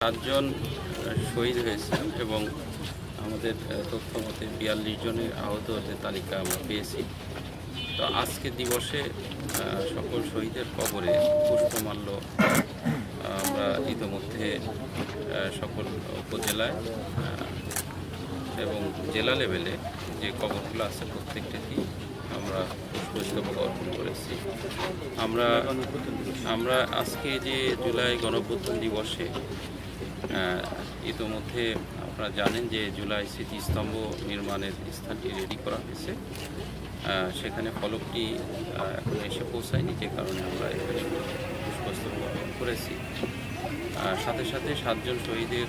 7 জন শহীদ হয়েছে এবং আমাদের তথ্য মতে 42 জনের আহতদের তালিকা আমরা পেয়েছি। তো আজকে দিবসে সকল শহীদের কবরে পুষ্পমাল্য আমরা ইতিমধ্যে সকল উপজেলায় এবং জেলা লেভেলে যে কবরগুলো আছে প্রত্যেকটাতেই আমরা পুষ্পস্তবক অর্পণ করেছি। আমরা আজকে যে জুলাই গণঅভ্যুত্থান দিবসে ইতিমধ্যে আপনারা জানেন যে জুলাই স্মৃতিস্তম্ভ নির্মাণের স্থানটি রেডি করা হয়েছে। সেখানে ফলকটি এখন এসে পৌঁছায়নি, যে কারণে আমরা এখানে পুষ্পস্তবক অর্পণ করেছি। সাথে সাথে 7 জন শহীদের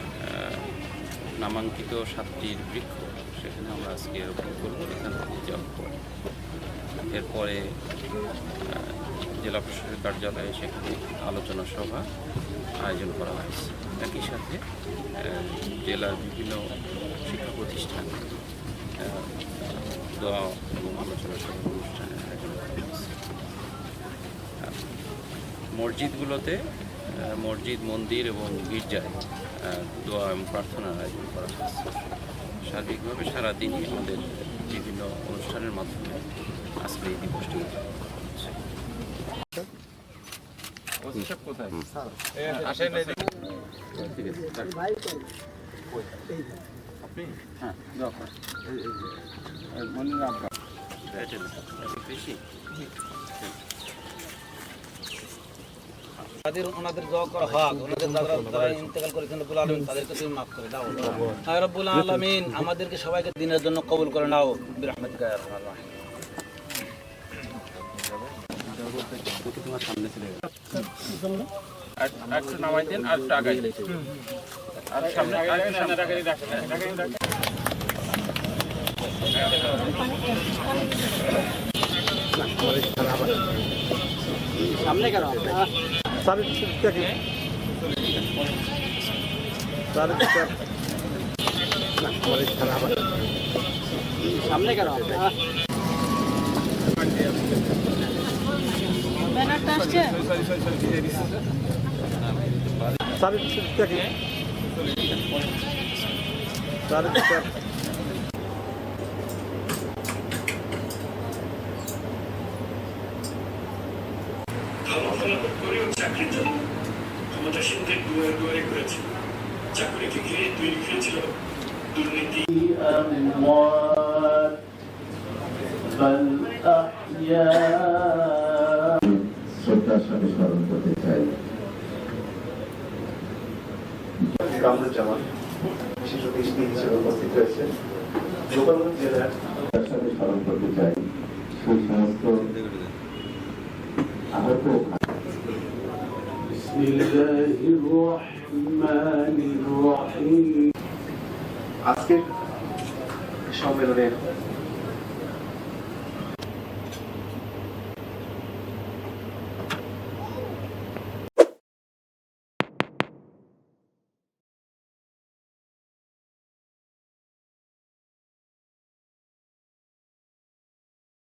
নামাঙ্কিত 7টির বৃক্ষ সেখানে আমরা আজকে রোপণ করব এখান থেকে যাওয়ার পর। এরপরে জেলা প্রশাসনের কার্যালয়ে সেখানে আলোচনা সভা আয়োজন করা হয়েছে। একই সাথে জেলার বিভিন্ন শিক্ষা প্রতিষ্ঠান দোয়া এবং আলোচনা সভা অনুষ্ঠানের আয়োজন করা হয়েছে। মসজিদগুলোতে মসজিদ, মন্দির এবং গির্জায় দোয়া এবং প্রার্থনার আয়োজন করা হয়েছে। সার্বিকভাবে সারাদিনই আমাদের বিভিন্ন অনুষ্ঠানের মাধ্যমে আজকে এই দিবসটি ওনাদের দোয়া করা হক, ওনাদের যারা ইন্তেকাল করেছেন রব্বুল আলামিন তাদেরকে তুমি মাফ করে দাও। হে রব্বুল আলামিন আমাদেরকে সবাইকে দিনের জন্য কবুল করে নাও বিরহমাতিকা ইয়া আরহামার রাহিম। একটু নামাই দেন আর একটু আগাই আর সামনে সামনে কেন সামনে কেন ব্যানারটা আসছে চাকরির জন্য ক্ষমতাসীনদের দুয়ারে দুয়ারে করেছে। চাকরিকে ঘিরে তৈরি হয়েছিল দুর্নীতি। শ্রদ্ধার সাথে স্মরণ করতে চাই কামরুজ্জামান, বিশেষ অতিথি হিসেবে উপস্থিত রয়েছেন। গোপালগঞ্জ জেলার সাথে স্মরণ করতে চাই সেই সমস্ত আহত। আজকের সম্মেলনের